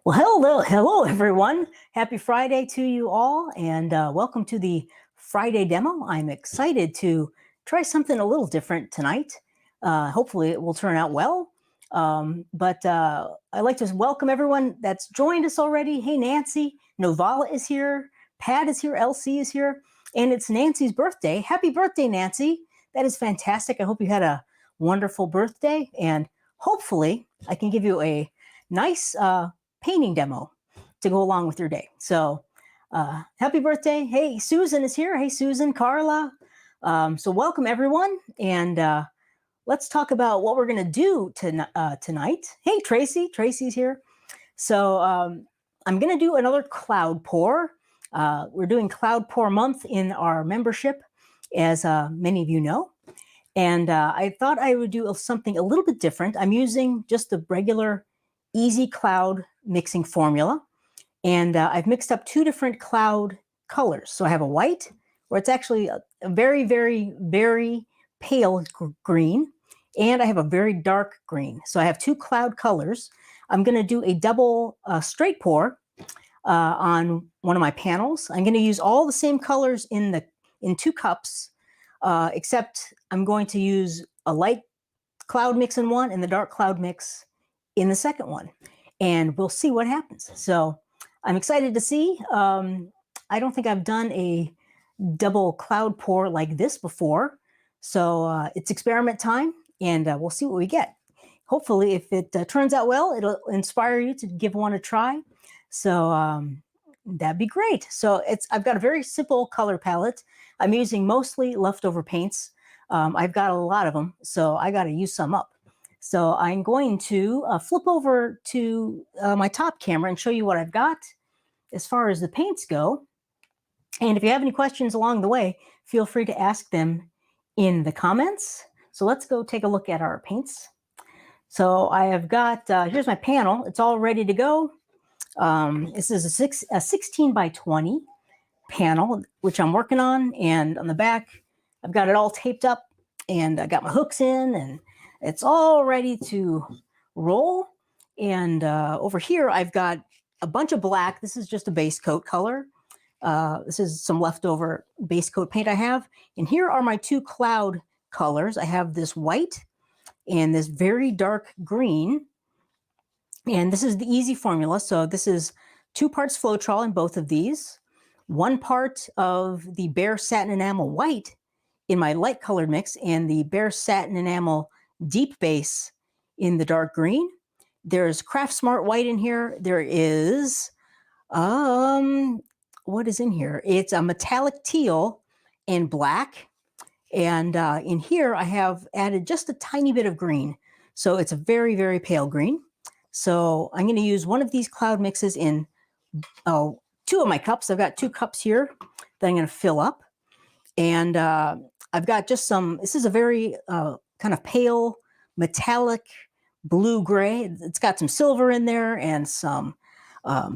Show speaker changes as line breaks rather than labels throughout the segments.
Well, hello, everyone. Happy Friday to you all, and welcome to the Friday demo. I'm excited to try something a little different tonight. Hopefully, it will turn out well. But I'd like to welcome everyone that's joined us already. Hey, Nancy, Novala is here, Pat is here, LC is here, and it's Nancy's birthday. Happy birthday, Nancy. That is fantastic. I hope you had a wonderful birthday, and hopefully, I can give you a nice painting demo to go along with your day. So happy birthday. Hey, Susan is here. Hey, Susan, Carla. So welcome everyone. And let's talk about what we're going to do tonight. Hey, Tracy's here. So I'm going to do another cloud pour. We're doing cloud pour month in our membership, as many of you know. And I thought I would do something a little bit different. I'm using just the regular easy cloud mixing formula. And I've mixed up two different cloud colors. So I have a white, where it's actually a very, very, very pale green. And I have a very dark green. So I have two cloud colors. I'm going to do a double straight pour on one of my panels. I'm going to use all the same colors in two cups, except I'm going to use a light cloud mix in one and the dark cloud mix in the second one, and we'll see what happens. So I'm excited to see. I don't think I've done a double cloud pour like this before, so it's experiment time, and we'll see what we get. Hopefully, if it turns out well, it'll inspire you to give one a try. So that'd be great. So I've got a very simple color palette. I'm using mostly leftover paints. I've got a lot of them, so I got to use some up. So I'm going to flip over to my top camera and show you what I've got as far as the paints go. And if you have any questions along the way, feel free to ask them in the comments. So let's go take a look at our paints. So I have got, here's my panel. It's all ready to go. This is a 16 by 20 panel, which I'm working on. And on the back, I've got it all taped up, and I got my hooks in, and it's all ready to roll. And over here, I've got a bunch of black. This is just a base coat color. This is some leftover base coat paint I have. And here are my two cloud colors. I have this white and this very dark green. And this is the easy formula. So this is 2 parts Floetrol in both of these, 1 part of the Bare Satin Enamel white in my light colored mix, and the Bare Satin Enamel deep base in the dark green. There's Craft Smart white in here. There is, what is in here? It's a metallic teal and black. And in here, I have added just a tiny bit of green. So it's a very, very pale green. So I'm going to use one of these cloud mixes in 2 of my cups. I've got 2 cups here that I'm going to fill up. And I've got just some, this is a very kind of pale metallic blue-gray. It's got some silver in there and some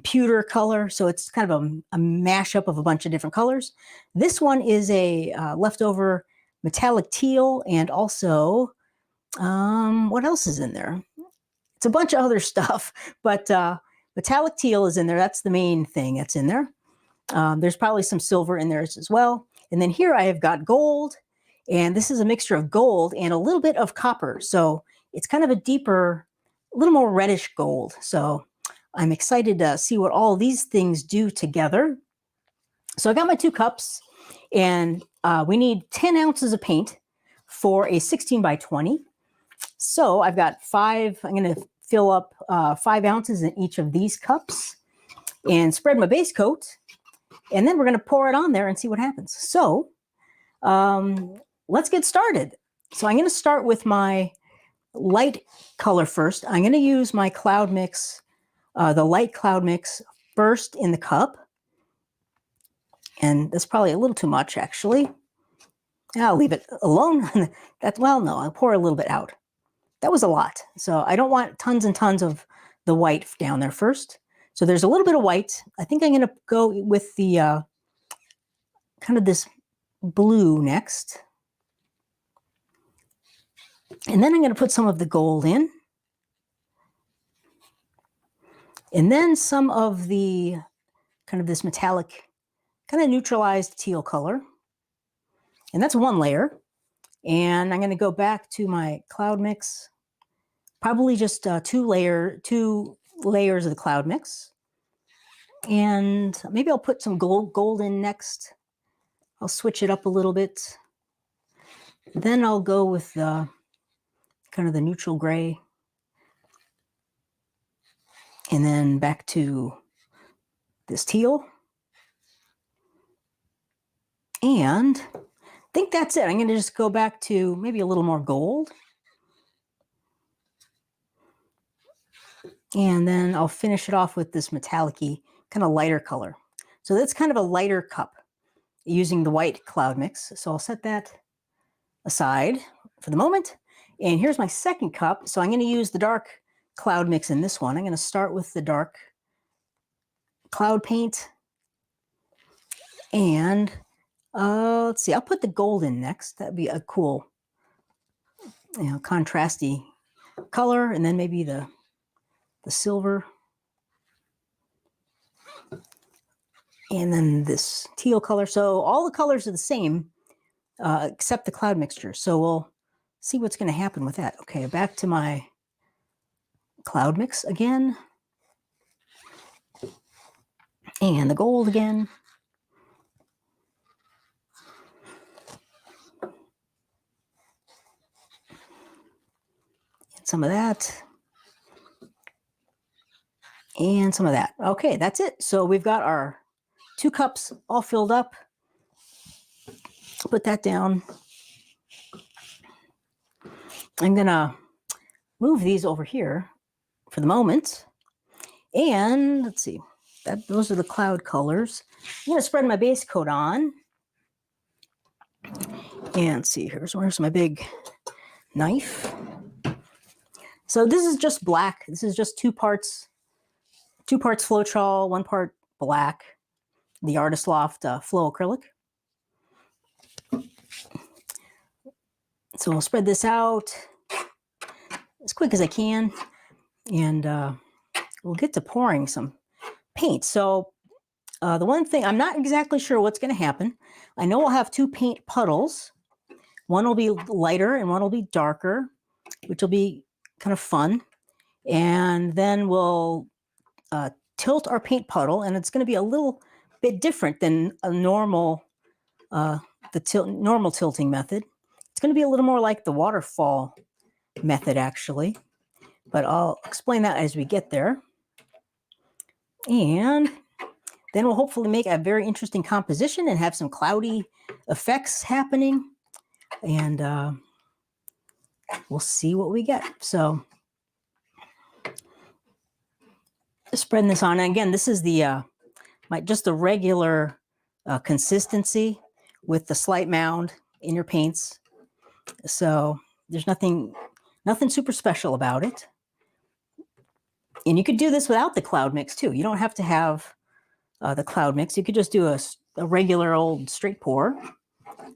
pewter color. So it's kind of a mashup of a bunch of different colors. This one is a leftover metallic teal, and also, what else is in there? It's a bunch of other stuff, but metallic teal is in there. That's the main thing that's in there. There's probably some silver in there as well. And then here I have got gold, and this is a mixture of gold and a little bit of copper. So it's kind of a deeper, a little more reddish gold. So I'm excited to see what all these things do together. So I got my 2 cups, and we need 10 ounces of paint for a 16 by 20. So I've got 5, I'm going to fill up 5 ounces in each of these cups and spread my base coat. And then we're going to pour it on there and see what happens. So let's get started. So I'm going to start with my light color first. I'm going to use my cloud mix, the light cloud mix, first in the cup. And that's probably a little too much, actually. I'll leave it alone. Well, no, I'll pour a little bit out. That was a lot. So I don't want tons and tons of the white down there first. So there's a little bit of white. I think I'm going to go with the kind of this blue next. And then I'm going to put some of the gold in. And then some of the kind of this metallic, kind of neutralized teal color. And that's one layer. And I'm going to go back to my cloud mix, probably just two layers of the cloud mix. And maybe I'll put some gold in next. I'll switch it up a little bit. Then I'll go with kind of the neutral gray. And then back to this teal. And I think that's it. I'm going to just go back to maybe a little more gold. And then I'll finish it off with this metallic-y, kind of lighter color. So that's kind of a lighter cup using the white cloud mix. So I'll set that aside for the moment. And here's my second cup. So I'm going to use the dark cloud mix in this one. I'm going to start with the dark cloud paint. And let's see, I'll put the gold in next. That'd be a cool, contrasty color. And then maybe the silver. And then this teal color. So all the colors are the same, except the cloud mixture. So we'll see what's going to happen with that. Okay, back to my cloud mix again. And the gold again. And some of that. And some of that. Okay, that's it. So we've got our 2 cups all filled up. Put that down. I'm going to move these over here for the moment. And let's see, those are the cloud colors. I'm going to spread my base coat on. And let's see, where's my big knife. So this is just black. This is just 2 parts Floetrol, 1 part black, the Artist Loft Flow Acrylic. So I'll spread this out as quick as I can, and we'll get to pouring some paint. So the one thing, I'm not exactly sure what's going to happen. I know I'll have 2 paint puddles. One will be lighter and one will be darker, which will be kind of fun. And then we'll tilt our paint puddle, and it's going to be a little bit different than a normal, normal tilting method. It's going to be a little more like the waterfall method, actually, but I'll explain that as we get there. And then we'll hopefully make a very interesting composition and have some cloudy effects happening, and we'll see what we get. So spreading this on, and again, this is the just the regular consistency with the slight mound in your paints. So there's nothing super special about it. And you could do this without the cloud mix too. You don't have to have the cloud mix. You could just do a regular old straight pour,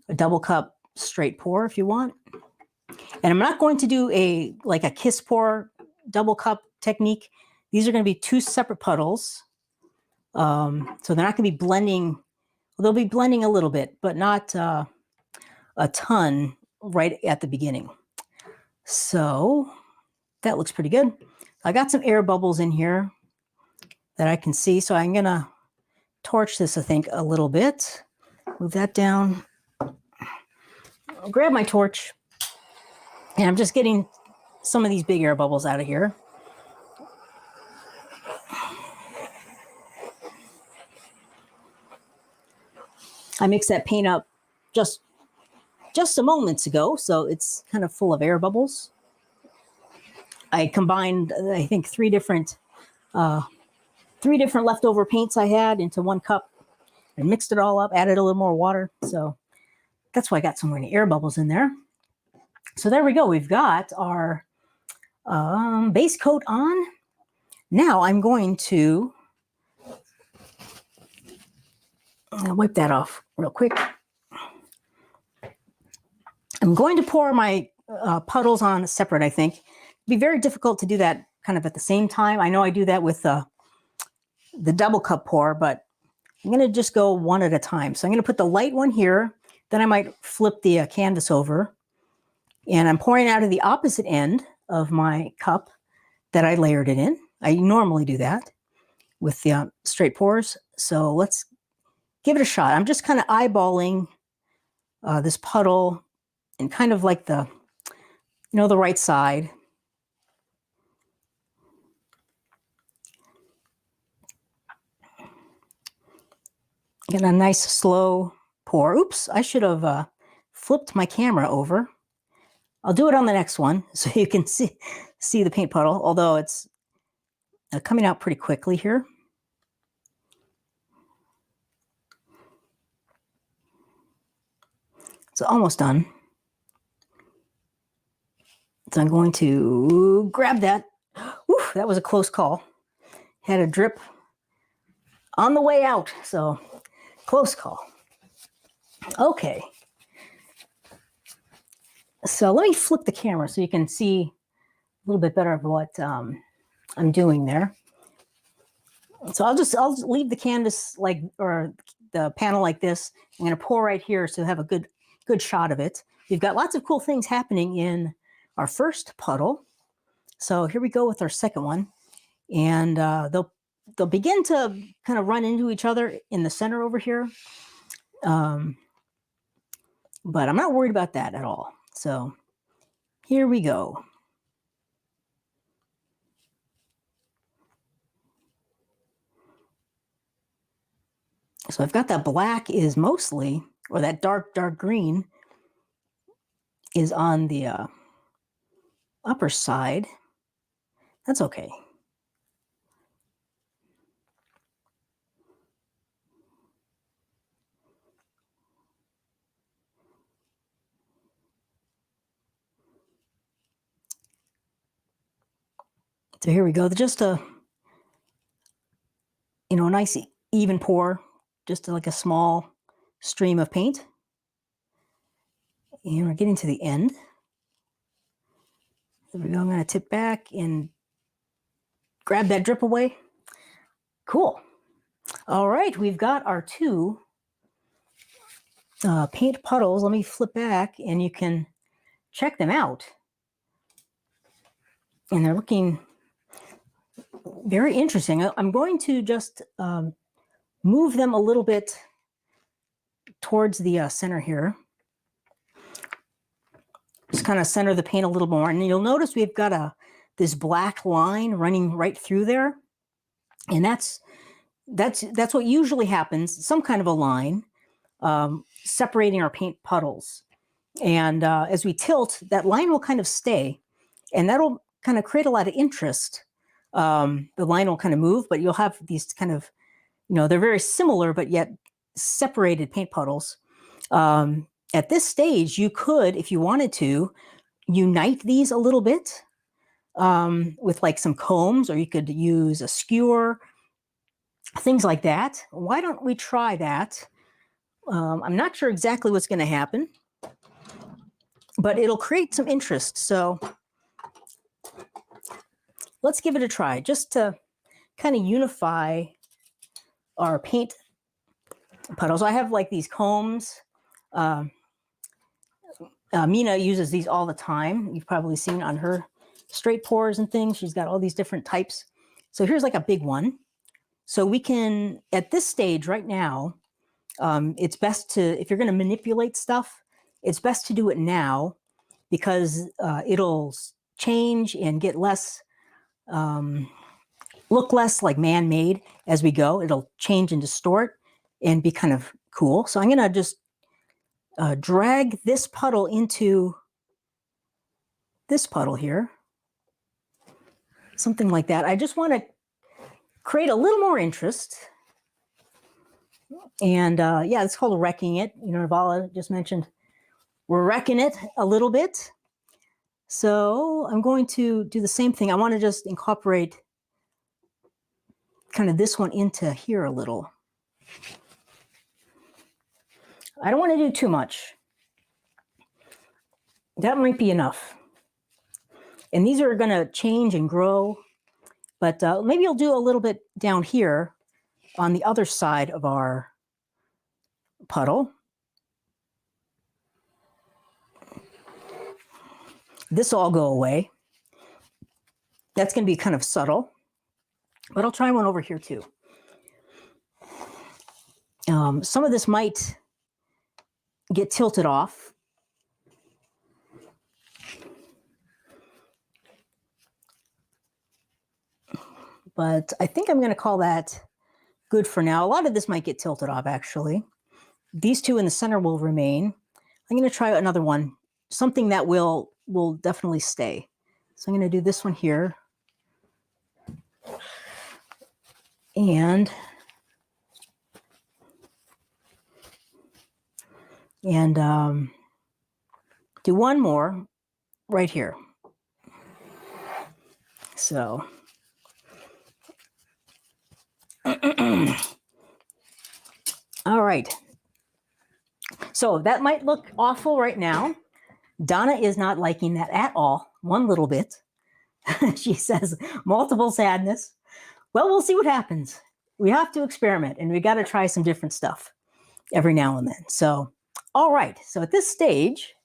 a double cup straight pour if you want. And I'm not going to do a kiss pour double cup technique. These are going to be 2 separate puddles. So they're not going to be blending. Well, they'll be blending a little bit, but not a ton right at the beginning. So that looks pretty good. I got some air bubbles in here that I can see. So I'm going to torch this, I think, a little bit. Move that down. I'll grab my torch. And I'm just getting some of these big air bubbles out of here. I mixed that paint up just a moments ago, so it's kind of full of air bubbles. I combined, I think, 3 different leftover paints I had into 1 cup and mixed it all up, added a little more water. So that's why I got so many air bubbles in there. So there we go. We've got our base coat on. Now I'm going to wipe that off real quick. I'm going to pour my puddles on separate, I think. It'd be very difficult to do that kind of at the same time. I know I do that with the double cup pour, but I'm going to just go one at a time. So I'm going to put the light one here. Then I might flip the canvas over. And I'm pouring out of the opposite end of my cup that I layered it in. I normally do that with the straight pours. So let's give it a shot. I'm just kind of eyeballing this puddle and kind of like the right side. Get a nice slow pour. Oops, I should have flipped my camera over. I'll do it on the next one so you can see the paint puddle, although it's coming out pretty quickly here. It's almost done. So I'm going to grab that. Whew, that was a close call. Had a drip on the way out, so close call. Okay. So let me flip the camera so you can see a little bit better of what I'm doing there. So I'll leave the canvas or the panel like this. I'm going to pour right here so you have a good shot of it. We've got lots of cool things happening in our first puddle. So here we go with our second one, and they'll begin to kind of run into each other in the center over here. But I'm not worried about that at all. So here we go. So I've got that black is mostly, or that dark green is on the upper side. That's okay. So here we go. Just a nice even pour, just like a small stream of paint. And we're getting to the end. There we go. I'm going to tip back and grab that drip away. Cool. All right, we've got our two paint puddles. Let me flip back and you can check them out. And they're looking very interesting. I'm going to just move them a little bit towards the center here. Just kind of center the paint a little more. And you'll notice we've got this black line running right through there. And that's what usually happens, some kind of a line separating our paint puddles. And as we tilt, that line will kind of stay. And that'll kind of create a lot of interest. The line will kind of move, but you'll have these kind of, they're very similar, but yet separated paint puddles. At this stage, you could, if you wanted to, unite these a little bit with like some combs, or you could use a skewer, things like that. Why don't we try that? I'm not sure exactly what's going to happen, but it'll create some interest. So let's give it a try, just to kind of unify our paint puddles. I have like these combs. Mina uses these all the time. You've probably seen on her straight pours and things. She's got all these different types. So here's like a big one. So we can, at this stage right now, it's best to, if you're going to manipulate stuff, it's best to do it now, because it'll change and get less, look less like man-made as we go. It'll change and distort and be kind of cool. So I'm going to just drag this puddle into this puddle here. Something like that. I just want to create a little more interest. And yeah, it's called wrecking it. Vala just mentioned we're wrecking it a little bit. So I'm going to do the same thing. I want to just incorporate kind of this one into here a little. I don't want to do too much. That might be enough. And these are going to change and grow, but maybe I'll do a little bit down here on the other side of our puddle. This will all go away. That's going to be kind of subtle, but I'll try one over here too. Some of this might get tilted off. But I think I'm going to call that good for now. A lot of this might get tilted off, actually. These two in the center will remain. I'm going to try another one, something that will definitely stay. So I'm going to do this one here. And do one more right here. So all right. So that might look awful right now. Donna is not liking that at all, one little bit. She says, multiple sadness. Well, we'll see what happens. We have to experiment, and we got to try some different stuff every now and then. So, all right. So at this stage,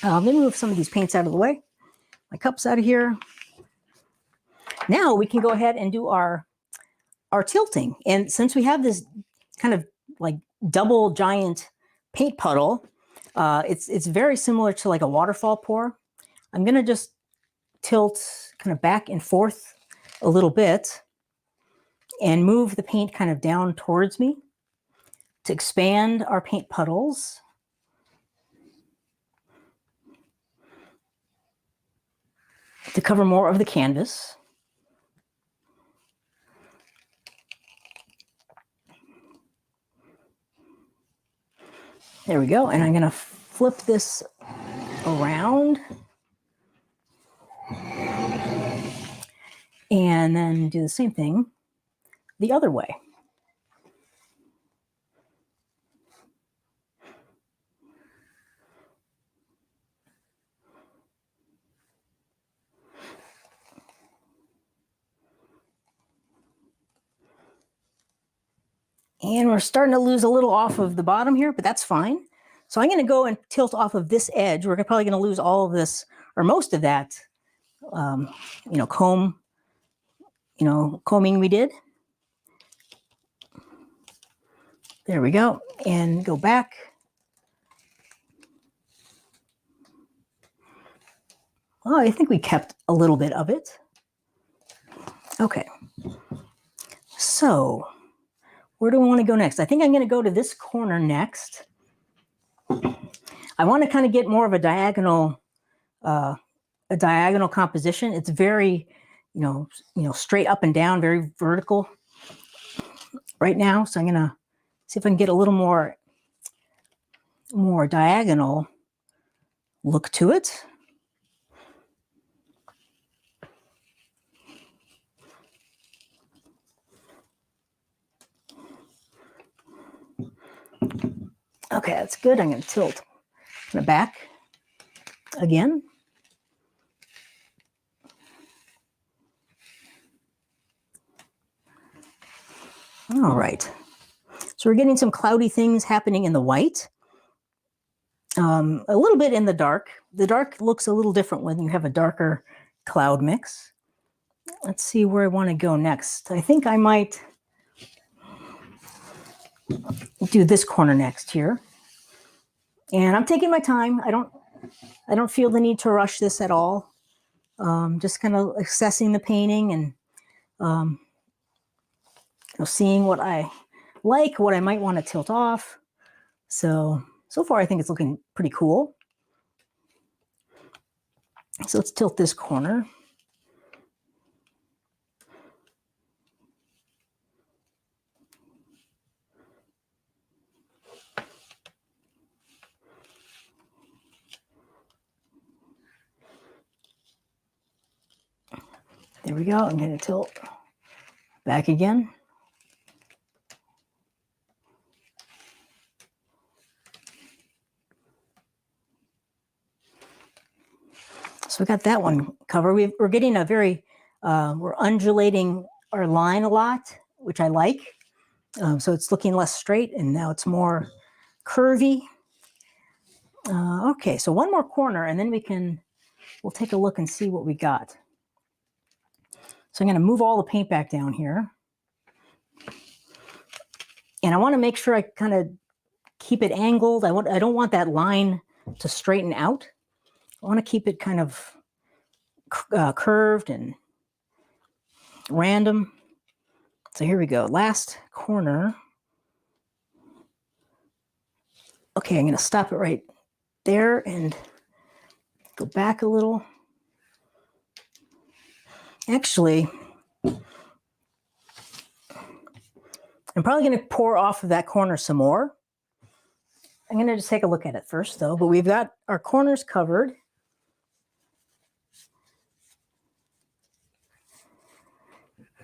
let me move some of these paints out of the way. My cup's out of here. Now we can go ahead and do our tilting. And since we have this kind of like double giant paint puddle, it's very similar to like a waterfall pour. I'm going to just tilt kind of back and forth a little bit and move the paint kind of down towards me to expand our paint puddles. To cover more of the canvas. There we go. And I'm going to flip this around. And then do the same thing the other way. And we're starting to lose a little off of the bottom here, but that's fine. So I'm going to go and tilt off of this edge. We're probably going to lose all of this, or most of that, combing we did. There we go. And go back. Oh, I think we kept a little bit of it. Okay. So where do we want to go next? I think I'm going to go to this corner next. I want to kind of get more of a diagonal composition. It's very, straight up and down, very vertical right now. So I'm going to see if I can get a little more diagonal look to it. Okay, that's good. I'm going to tilt the back again. All right. So we're getting some cloudy things happening in the white. A little bit in the dark. The dark looks a little different when you have a darker cloud mix. Let's see where I want to go next. I think I might do this corner next here. And I'm taking my time. I don't feel the need to rush this at all. Just kind of assessing the painting and seeing what I like, what I might want to tilt off. So far I think it's looking pretty cool. So let's tilt this corner. There we go. I'm going to tilt back again. So we got that one covered. We're getting a very, we're undulating our line a lot which I like. So it's looking less straight, and now it's more curvy. Okay, so one more corner, and then we'll take a look and see what we got. So I'm going to move all the paint back down here. And I want to make sure I kind of keep it angled. I don't want that line to straighten out. I want to keep it kind of curved and random. So here we go. Last corner. Okay, I'm going to stop it right there and go back a little. Actually, I'm probably going to pour off of that corner some more. I'm going to just take a look at it first, though. But we've got our corners covered.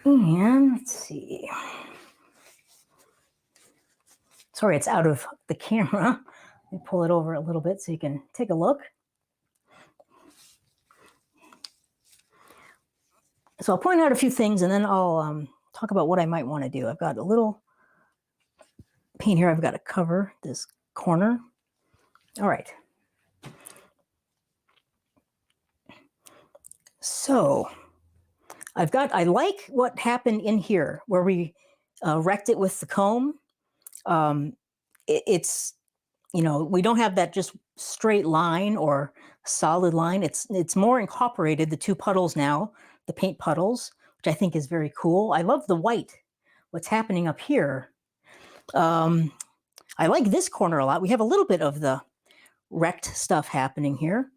And let's see. Sorry, it's out of the camera. Let me pull it over a little bit so you can take a look. So I'll point out a few things, and then I'll talk about what I might want to do. I've got a little paint here. I've got to cover this corner. All right. So I like what happened in here where we wrecked it with the comb. It's, we don't have that just straight line or solid line. It's more incorporated, the two puddles now, the paint puddles, which I think is very cool. I love the white, what's happening up here. I like this corner a lot. We have a little bit of the wrecked stuff happening here.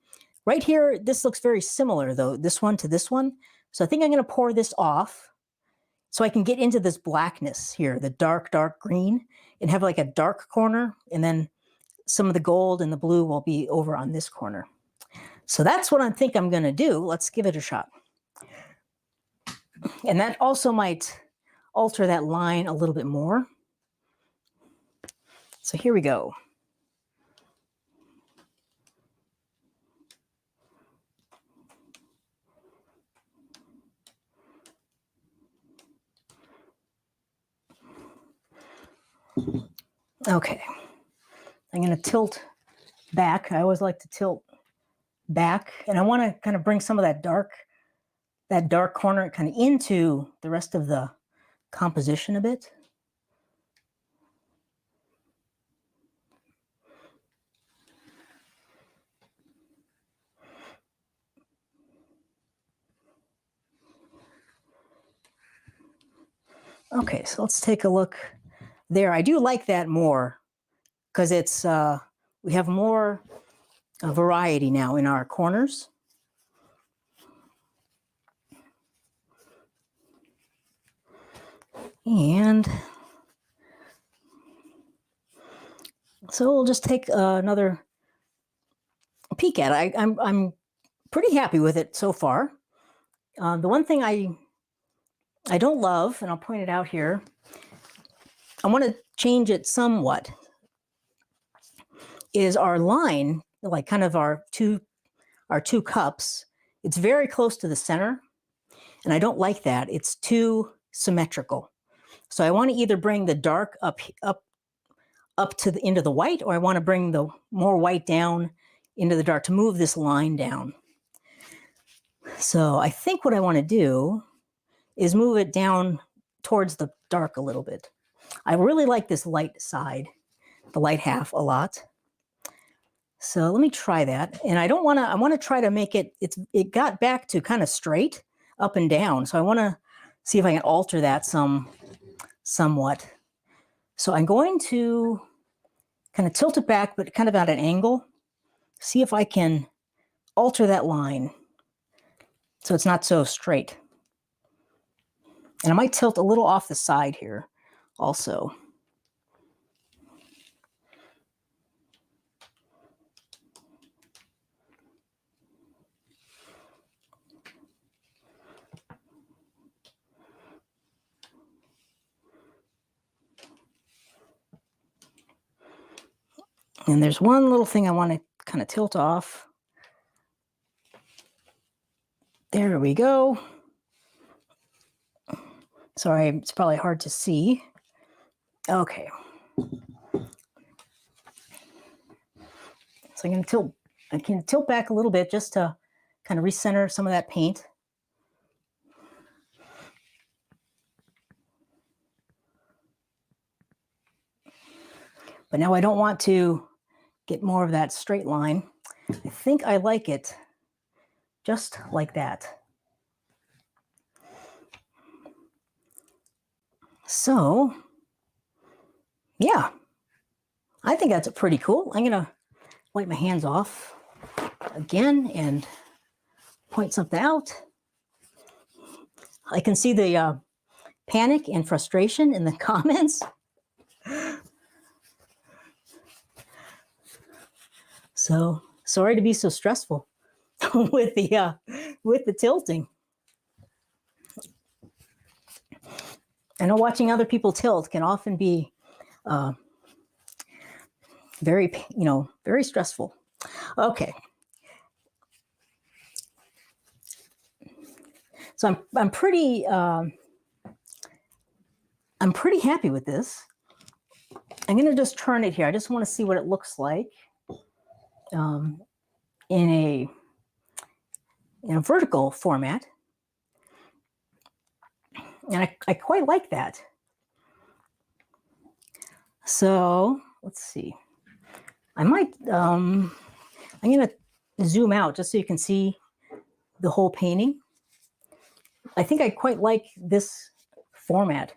Right here, this looks very similar, though, this one to this one. So I think I'm going to pour this off so I can get into this blackness here, the dark, dark green, and have like a dark corner, and then some of the gold and the blue will be over on this corner. So that's what I think I'm going to do. Let's give it a shot. And that also might alter that line a little bit more. So here we go. Okay, I'm going to tilt back. I always like to tilt back, and I want to kind of bring some of that dark corner kind of into the rest of the composition a bit. Okay, so let's take a look there. I do like that more because it's we have more variety now in our corners. And so we'll just take another peek at it. I'm pretty happy with it so far. The one thing I don't love, and I'll point it out here, I want to change it somewhat, is our line, like kind of our two cups. It's very close to the center, and I don't like that. It's too symmetrical. So I want to either bring the dark up to into the white, or I want to bring the more white down into the dark to move this line down. So I think what I want to do is move it down towards the dark a little bit. I really like this light side, the light half, a lot. So let me try that. And I want to try to make it got back to kind of straight up and down. So I want to see if I can alter that somewhat. So I'm going to kind of tilt it back, but kind of at an angle. See if I can alter that line so it's not so straight. And I might tilt a little off the side here also. And there's one little thing I want to kind of tilt off. There we go. Sorry, it's probably hard to see. Okay. So I can tilt back a little bit just to kind of recenter some of that paint. But now I don't want to get more of that straight line. I think I like it just like that. So, yeah, I think that's pretty cool. I'm going to wipe my hands off again and point something out. I can see the panic and frustration in the comments. So sorry to be so stressful with the tilting. I know watching other people tilt can often be very, very stressful. Okay. So I'm pretty happy with this. I'm going to just turn it here. I just want to see what it looks like in a vertical format. And I quite like that. So let's see. I might, I'm going to zoom out just so you can see the whole painting. I think I quite like this format,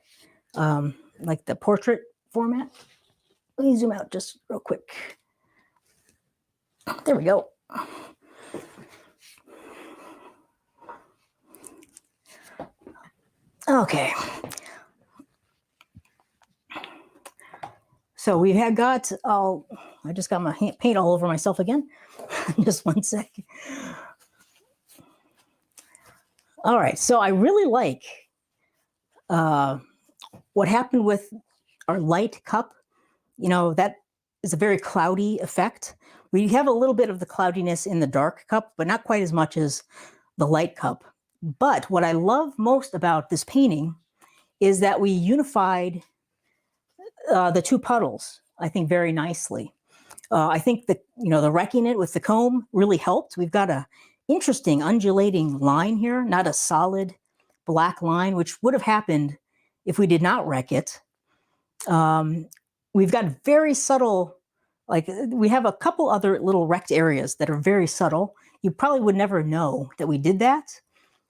like the portrait format. Let me zoom out just real quick. There we go. Okay. So we had got, I just got my paint all over myself again. Just one sec. All right, so I really like what happened with our light cup. That is a very cloudy effect. We have a little bit of the cloudiness in the dark cup, but not quite as much as the light cup. But what I love most about this painting is that we unified the two puddles, I think, very nicely. I think that, the wrecking it with the comb really helped. We've got a interesting undulating line here, not a solid black line, which would have happened if we did not wreck it. We've got very subtle, like we have a couple other little wrecked areas that are very subtle. You probably would never know that we did that,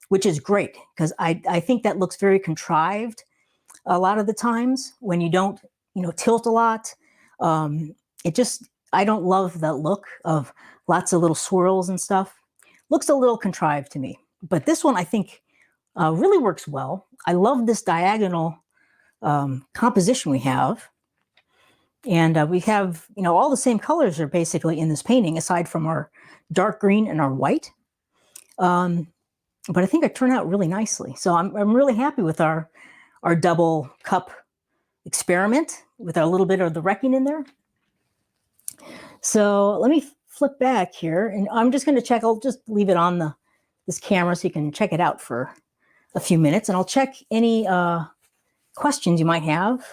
which is great because I think that looks very contrived a lot of the times when you don't, tilt a lot. I don't love the look of lots of little swirls and stuff. Looks a little contrived to me, but this one I think really works well. I love this diagonal composition we have. And we have, all the same colors are basically in this painting, aside from our dark green and our white. But I think it turned out really nicely. So I'm really happy with our double cup experiment with a little bit of the wrecking in there. So let me flip back here, and I'm just going to check. I'll just leave it on this camera so you can check it out for a few minutes, and I'll check any questions you might have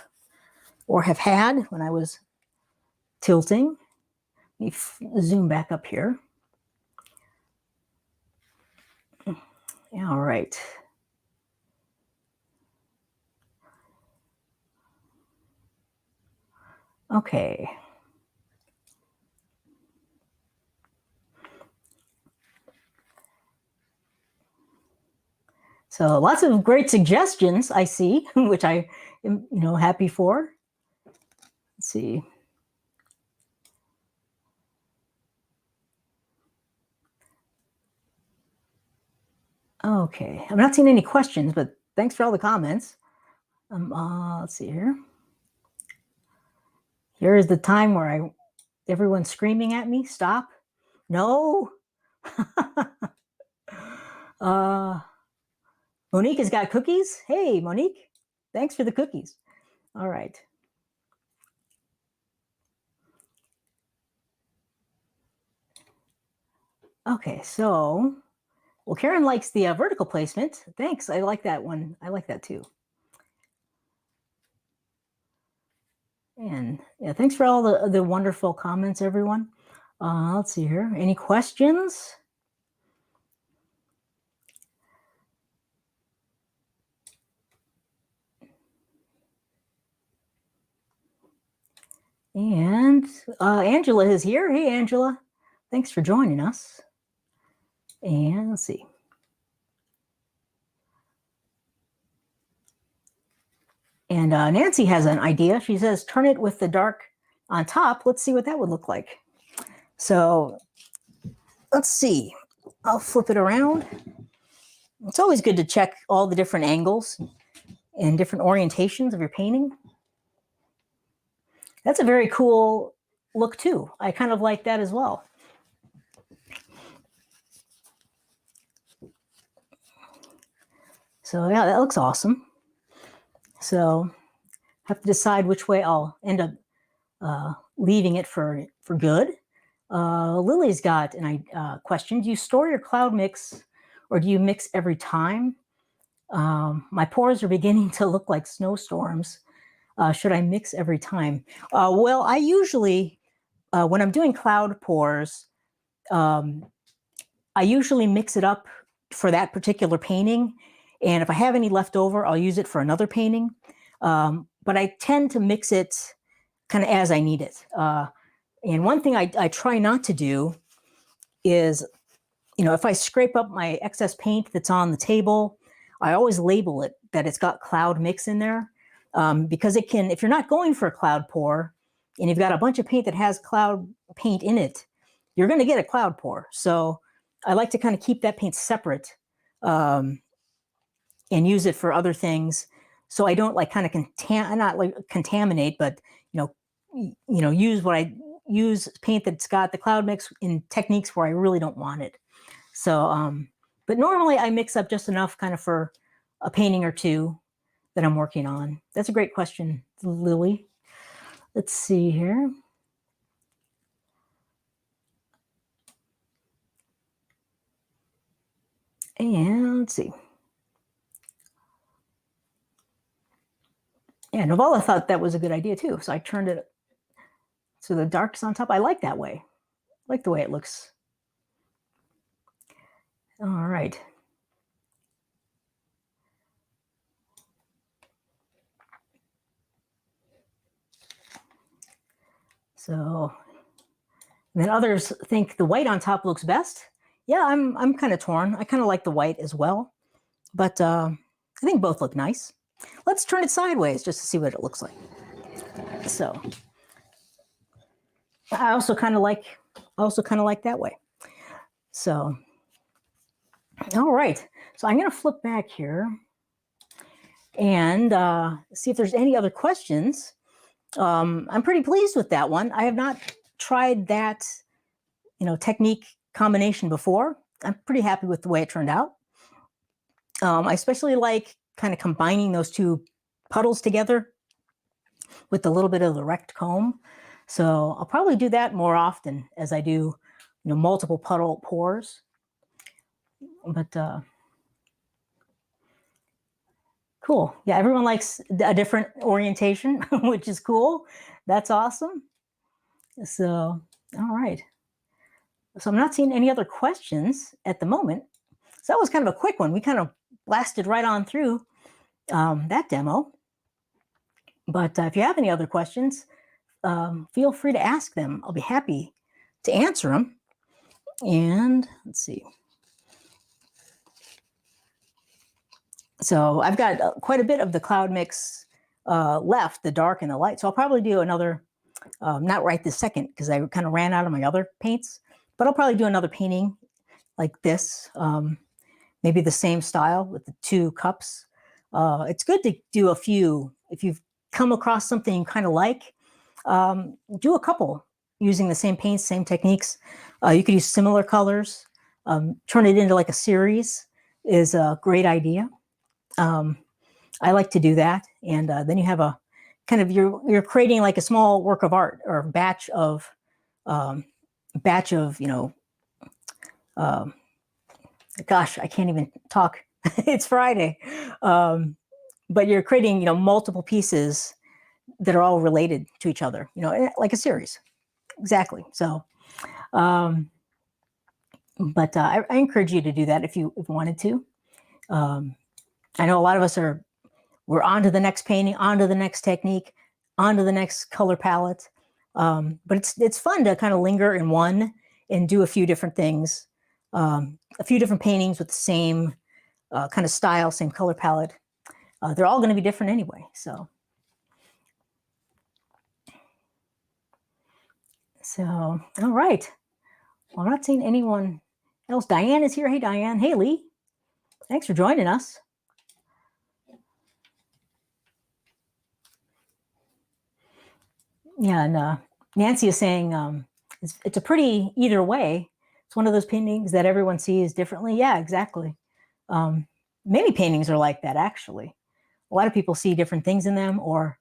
or have had when I was tilting. Let me zoom back up here. All right. Okay. So lots of great suggestions I see, which I am, happy for. Let's see. Okay, I'm not seeing any questions, but thanks for all the comments. Let's see here. Here is the time where everyone's screaming at me. Stop. No. Monique has got cookies. Hey, Monique, thanks for the cookies. All right. Okay, so, well, Karen likes the vertical placement. Thanks. I like that one. I like that too. And yeah, thanks for all the wonderful comments, everyone. Let's see here. Any questions? And Angela is here. Hey, Angela. Thanks for joining us. And let's see. And Nancy has an idea. She says, turn it with the dark on top. Let's see what that would look like. So let's see. I'll flip it around. It's always good to check all the different angles and different orientations of your painting. That's a very cool look too. I kind of like that as well. So yeah, that looks awesome. So have to decide which way I'll end up leaving it for good. Lily's got a question. Do you store your cloud mix or do you mix every time? My pores are beginning to look like snowstorms. Should I mix every time? Well, I usually, when I'm doing cloud pours, I usually mix it up for that particular painting. And if I have any left over, I'll use it for another painting. But I tend to mix it kind of as I need it. And one thing I try not to do is, if I scrape up my excess paint that's on the table, I always label it that it's got cloud mix in there. Because it can, if you're not going for a cloud pour and you've got a bunch of paint that has cloud paint in it, you're going to get a cloud pour. So I like to kind of keep that paint separate and use it for other things. So I don't like kind of not like contaminate, but use paint that's got the cloud mix in techniques where I really don't want it. So, but normally I mix up just enough kind of for a painting or two that I'm working on. That's a great question, Lily. Let's see here. And let's see. Yeah, Novala thought that was a good idea too. So I turned it so the dark's on top. I like that way. I like the way it looks. All right. So then others think the white on top looks best. Yeah, I'm kind of torn. I kind of like the white as well, but I think both look nice. Let's turn it sideways just to see what it looks like. So I also kind of like that way. So all right. So I'm going to flip back here and see if there's any other questions. I'm pretty pleased with that one. I have not tried that, technique combination before. I'm pretty happy with the way it turned out. I especially like kind of combining those two puddles together with a little bit of the wrecked comb. So I'll probably do that more often as I do, multiple puddle pours. But cool. Yeah, everyone likes a different orientation, which is cool. That's awesome. So, all right. So I'm not seeing any other questions at the moment. So that was kind of a quick one. We kind of blasted right on through that demo. But if you have any other questions, feel free to ask them. I'll be happy to answer them. And let's see. So I've got quite a bit of the cloud mix left, the dark and the light. So I'll probably do another, not right this second because I kind of ran out of my other paints, but I'll probably do another painting like this, maybe the same style with the two cups. It's good to do a few. If you've come across something you kind of like, do a couple using the same paints, same techniques. You could use similar colors. Turn it into like a series is a great idea. I like to do that. And then you have a kind of, you're creating like a small work of art or batch of, gosh, I can't even talk. It's Friday. But you're creating, multiple pieces that are all related to each other, like a series. Exactly. So, but I encourage you to do that if you wanted to. I know a lot of us we're on to the next painting, on to the next technique, on to the next color palette. But it's fun to kind of linger in one and do a few different things, a few different paintings with the same kind of style, same color palette. They're all going to be different anyway. So all right. Well, I'm not seeing anyone else. Diane is here. Hey, Diane. Hey, Lee. Thanks for joining us. Yeah, and Nancy is saying it's a pretty either way. It's one of those paintings that everyone sees differently. Yeah, exactly. Many paintings are like that, actually. A lot of people see different things in them, or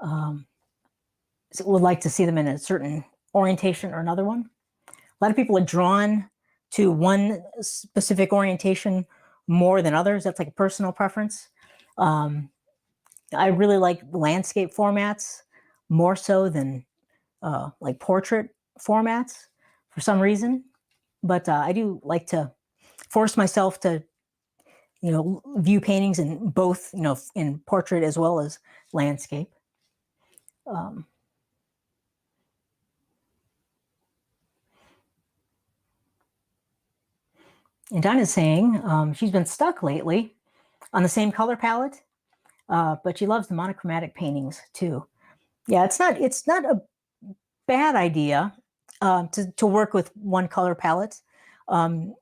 would like to see them in a certain orientation or another one. A lot of people are drawn to one specific orientation more than others. That's like a personal preference. I really like landscape formats more so than like portrait formats for some reason. But I do like to force myself to, view paintings in both, in portrait as well as landscape. And Dinah's saying she's been stuck lately on the same color palette, but she loves the monochromatic paintings too. Yeah, it's not a bad idea to work with one color palette. And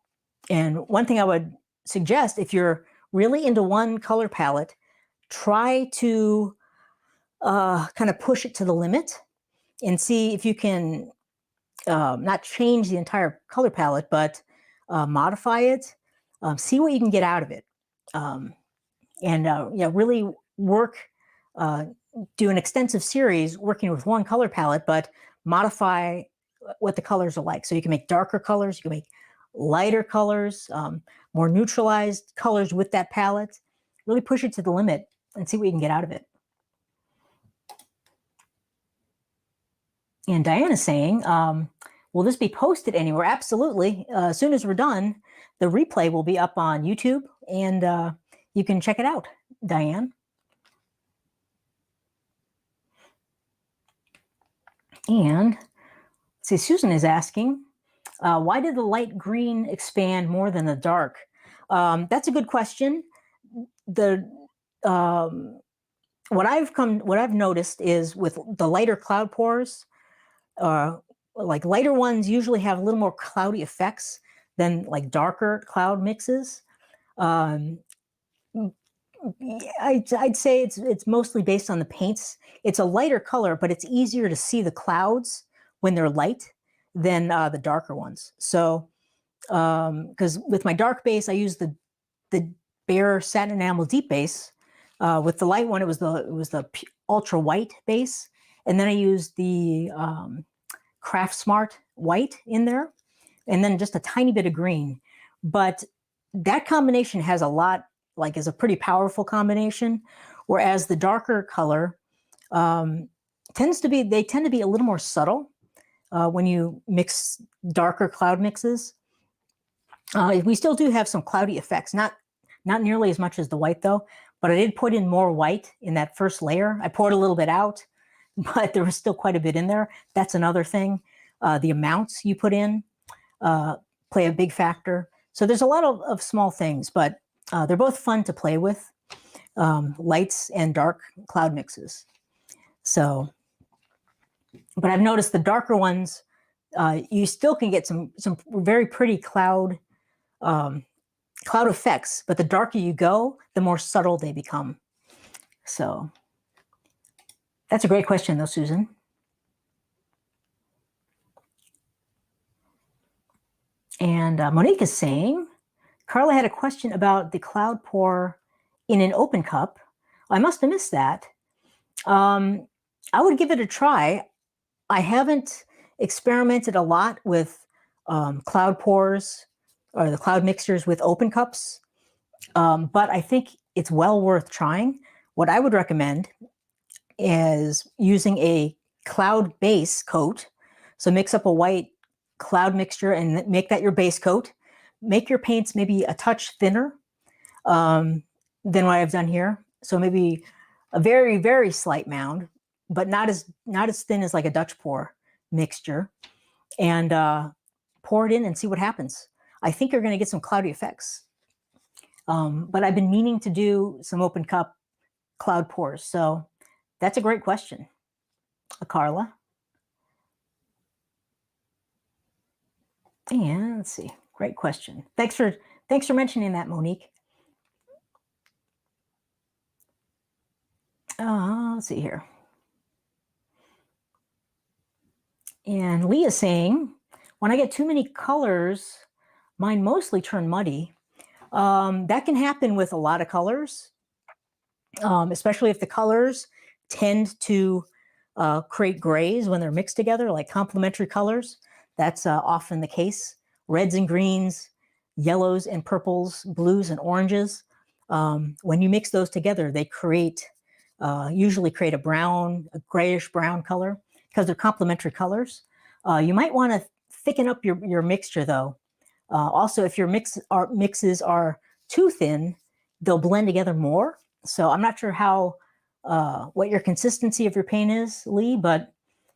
one thing I would suggest, if you're really into one color palette, try to kind of push it to the limit and see if you can not change the entire color palette, but modify it, see what you can get out of it. And really work, do an extensive series working with one color palette, but modify what the colors are like. So you can make darker colors, you can make lighter colors, more neutralized colors with that palette. Really push it to the limit and see what you can get out of it. And Diana's saying, will this be posted anywhere? Absolutely. As soon as we're done, the replay will be up on YouTube, and you can check it out, Diane. And see, Susan is asking, why did the light green expand more than the dark? That's a good question. What I've noticed is with the lighter cloud pores, like lighter ones usually have a little more cloudy effects than like darker cloud mixes. I'd say it's mostly based on the paints. It's a lighter color, but it's easier to see the clouds when they're light than the darker ones. So, because with my dark base, I use the bare satin enamel deep base. With the light one, it was the ultra white base, and then I used the Craft Smart white in there, and then just a tiny bit of green. But that combination has a lot, like, is a pretty powerful combination, whereas the darker color tend to be a little more subtle when you mix darker cloud mixes. We still do have some cloudy effects, not nearly as much as the white though, but I did put in more white in that first layer. I poured a little bit out, but there was still quite a bit in there. That's another thing. The amounts you put in play a big factor. So there's a lot of small things, but they're both fun to play with, lights and dark cloud mixes. So, but I've noticed the darker ones, you still can get some very pretty cloud effects, but the darker you go, the more subtle they become. So that's a great question though, Susan. And Monique is saying, Carla had a question about the cloud pour in an open cup. I must have missed that. I would give it a try. I haven't experimented a lot with cloud pours or the cloud mixers with open cups, but I think it's well worth trying. What I would recommend is using a cloud base coat. So mix up a white cloud mixture and make that your base coat. Make your paints maybe a touch thinner than what I've done here. So maybe a very, very slight mound, but not as thin as like a Dutch pour mixture. And pour it in and see what happens. I think you're going to get some cloudy effects. But I've been meaning to do some open cup cloud pours. So that's a great question, Carla. And let's see, great question. Thanks for mentioning that, Monique. Let's see here. And Leah's saying, when I get too many colors, mine mostly turn muddy. That can happen with a lot of colors, especially if the colors tend to create grays when they're mixed together, like complementary colors. That's often the case. Reds and greens, yellows and purples, blues and oranges. When you mix those together, they usually create a grayish brown color because they're complementary colors. You might want to thicken up your mixture though. Also, if your mixes are too thin, they'll blend together more. So I'm not sure what your consistency of your paint is, Lee, but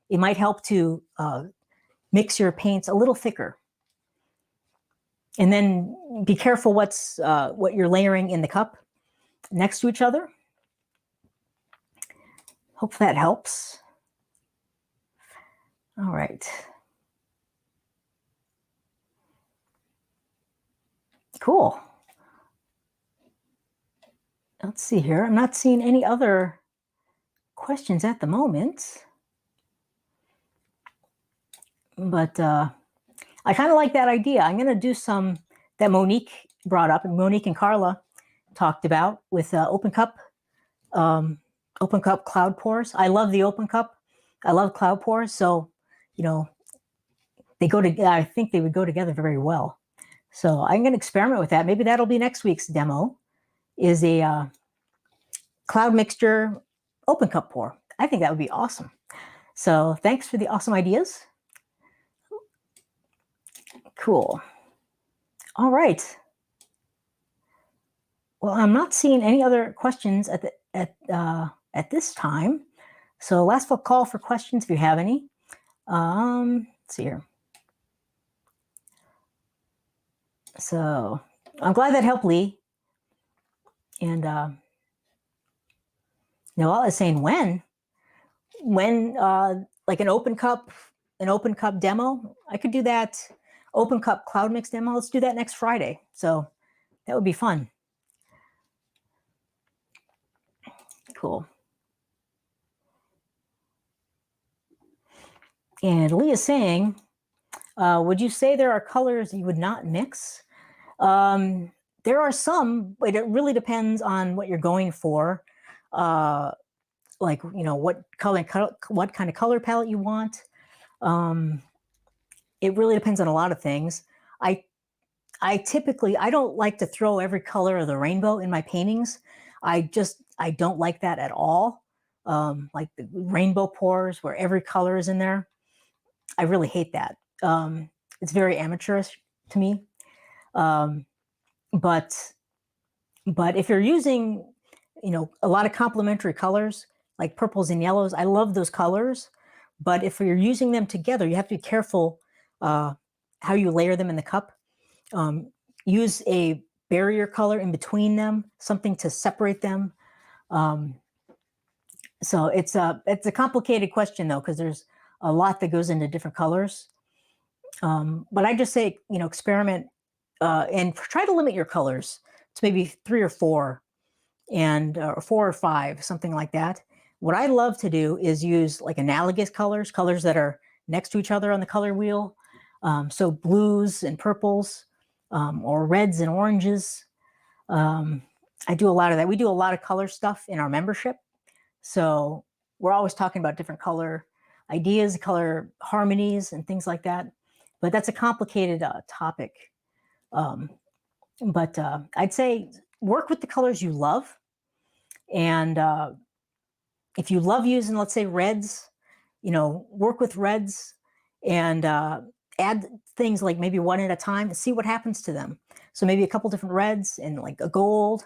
it might help to mix your paints a little thicker. And then be careful what you're layering in the cup next to each other. Hope that helps. All right. Cool. Let's see here. I'm not seeing any other questions at the moment. But I kind of like that idea. I'm going to do some that Monique brought up, and Monique and Carla talked about with open cup cloud pours. I love the open cup. I love cloud pours. So, they go together. I think they would go together very well. So I'm going to experiment with that. Maybe that'll be next week's demo, is a cloud mixture open cup pour. I think that would be awesome. So thanks for the awesome ideas. Cool. All right. Well, I'm not seeing any other questions at this time. So last call for questions if you have any. Let's see here. So I'm glad that helped, Lee. And Noelle is saying when like an open cup demo, I could do that. Open cup cloud mix demo. Let's do that next Friday. So that would be fun. Cool. And Lee is saying, would you say there are colors you would not mix? There are some, but it really depends on what you're going for. Like, what kind of color palette you want. It really depends on a lot of things. I typically, I don't like to throw every color of the rainbow in my paintings. I don't like that at all. Like the rainbow pours where every color is in there. I really hate that. It's very amateurish to me. But if you're using, a lot of complementary colors like purples and yellows, I love those colors. But if you're using them together, you have to be careful how you layer them in the cup. Use a barrier color in between them, something to separate them. So it's a complicated question though, because there's a lot that goes into different colors. But I just say, experiment and try to limit your colors to maybe 3 or 4 or 4 or 5, something like that. What I love to do is use like analogous colors that are next to each other on the color wheel. So blues and purples, or reds and oranges. I do a lot of that. We do a lot of color stuff in our membership. So we're always talking about different color ideas, color harmonies, and things like that. But that's a complicated topic. But I'd say work with the colors you love, and if you love using, let's say, reds, work with reds and add things like maybe one at a time and see what happens to them. So maybe a couple different reds and like a gold,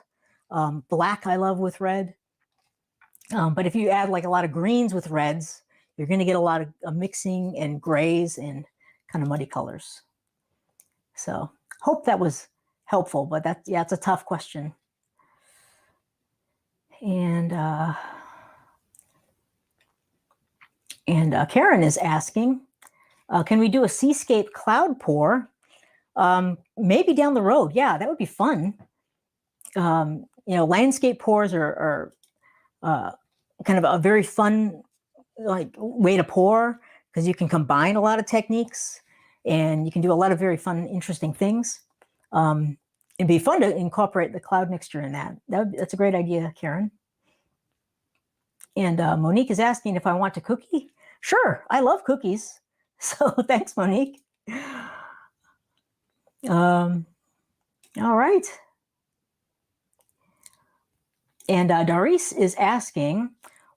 black I love with red. But if you add like a lot of greens with reds, you're going to get a lot of mixing and grays and kind of muddy colors. So hope that was helpful, but it's a tough question. And Karen is asking, can we do a seascape cloud pour? Maybe down the road. Yeah, that would be fun. Landscape pours are kind of a very fun way to pour because you can combine a lot of techniques and you can do a lot of very fun, interesting things. It'd be fun to incorporate the cloud mixture in that. That's a great idea, Karen. And Monique is asking if I want a cookie. Sure, I love cookies. So thanks, Monique. All right. And Doris is asking,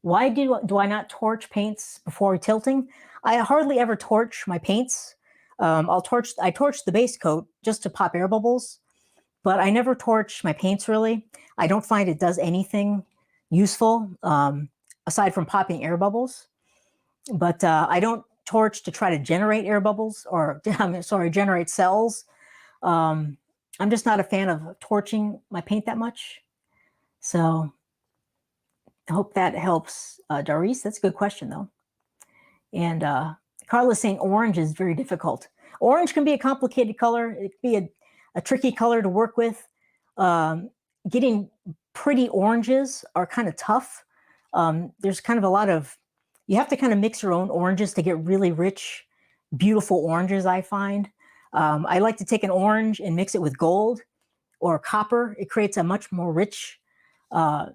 why do I not torch paints before tilting? I hardly ever torch my paints. I torch the base coat just to pop air bubbles, but I never torch my paints really. I don't find it does anything useful aside from popping air bubbles. But I don't torch to try to generate air bubbles or, generate cells. I'm just not a fan of torching my paint that much. So I hope that helps, Doris. That's a good question, though. And Carla's saying orange is very difficult. Orange can be a complicated color. It can be a tricky color to work with. Getting pretty oranges are kind of tough. There's kind of a lot of, you have to kind of mix your own oranges to get really rich, beautiful oranges, I find. I like to take an orange and mix it with gold or copper. It creates a much more rich, kind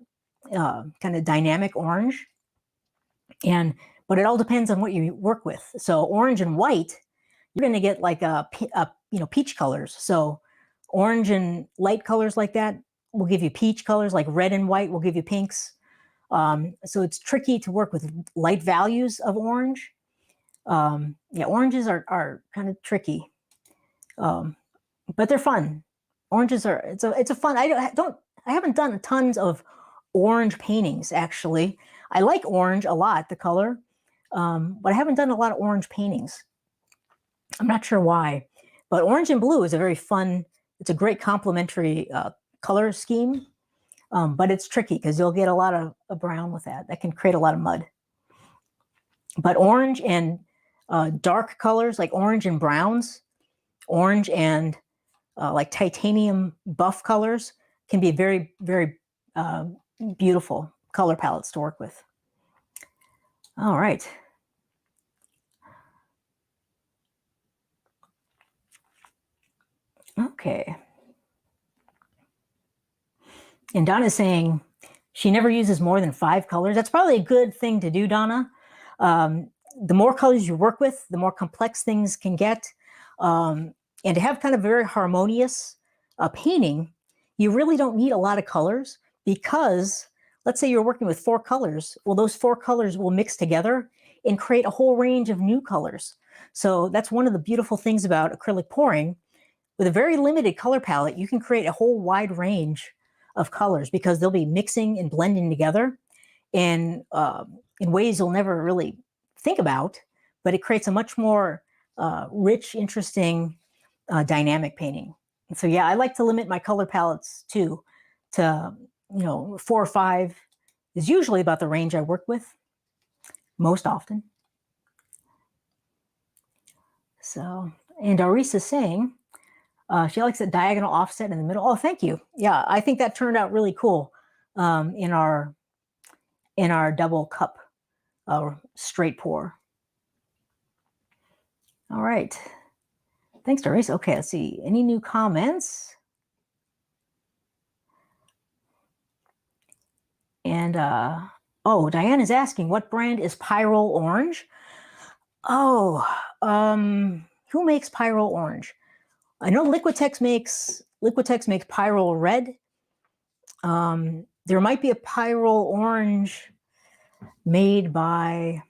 of dynamic orange. But it all depends on what you work with. So orange and white, you're going to get like peach colors. So orange and light colors like that will give you peach colors, like red and white will give you pinks. So it's tricky to work with light values of orange. Oranges are kind of tricky, but they're fun. Oranges are it's a fun. I haven't done tons of orange paintings actually. I like orange a lot, the color, but I haven't done a lot of orange paintings. I'm not sure why, but orange and blue is a very fun. It's a great complementary color scheme. But it's tricky because you'll get a lot of brown with that. That can create a lot of mud. But orange and dark colors like orange and browns, orange and like titanium buff colors can be very, very beautiful color palettes to work with. All right. Okay. And Donna's saying she never uses more than 5 colors. That's probably a good thing to do, Donna. The more colors you work with, the more complex things can get. And to have kind of very harmonious painting, you really don't need a lot of colors because let's say you're working with 4 colors. Well, those 4 colors will mix together and create a whole range of new colors. So that's one of the beautiful things about acrylic pouring. With a very limited color palette, you can create a whole wide range of colors because they'll be mixing and blending together in ways you'll never really think about, but it creates a much more rich, interesting, dynamic painting. And so, yeah, I like to limit my color palettes too to, 4 or 5 is usually about the range I work with most often. So, and Doris is saying, she likes a diagonal offset in the middle. Oh, thank you. Yeah, I think that turned out really cool in our double cup straight pour. All right. Thanks, Doris. Okay, let's see. Any new comments? And Diane is asking, what brand is Pyrrole Orange? Oh, who makes Pyrrole Orange? I know Liquitex makes Pyrrole Red. There might be a Pyrrole Orange. made by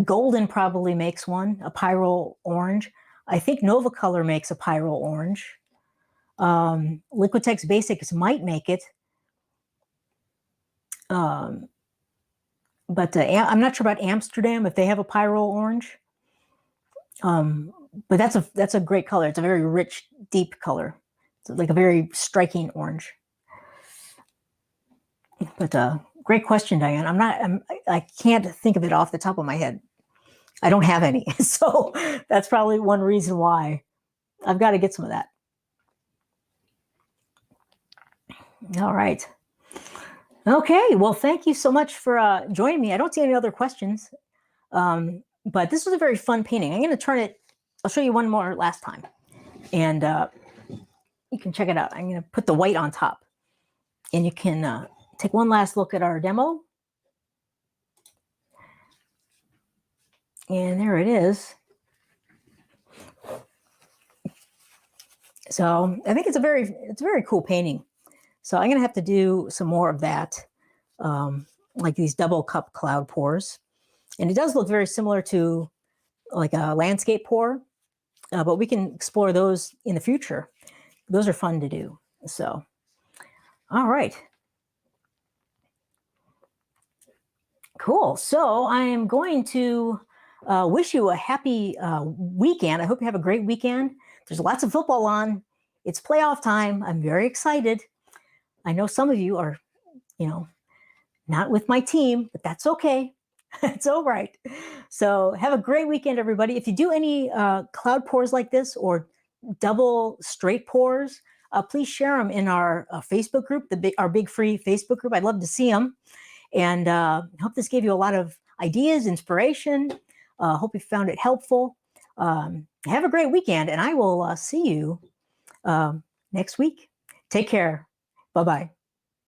Golden probably makes one, a Pyro Orange. I think Nova Color makes a Pyro Orange. Liquitex Basics might make it. But I'm not sure about Amsterdam if they have a Pyro Orange. But that's a great color. It's a very rich, deep color. It's like a very striking orange. But great question, Diane. I can't think of it off the top of my head. I don't have any, so that's probably one reason why. I've got to get some of that. All right. Okay. Well, thank you so much for joining me. I don't see any other questions, but this was a very fun painting. I'm going to turn it. I'll show you one more last time, and you can check it out. I'm going to put the white on top, and you can take one last look at our demo. And there it is. So I think it's a very cool painting. So I'm going to have to do some more of that, like these double cup cloud pours. And it does look very similar to like a landscape pour, but we can explore those in the future. Those are fun to do. So, all right. Cool. So I am going to wish you a happy weekend. I hope you have a great weekend. There's lots of football on. It's playoff time. I'm very excited. I know some of you are, not with my team, but that's okay. It's all right. So have a great weekend, everybody. If you do any cloud pours like this or double straight pours, please share them in our Facebook group, our big free Facebook group. I'd love to see them. And I hope this gave you a lot of ideas, inspiration. Hope you found it helpful. Have a great weekend, and I will see you next week. Take care. Bye-bye.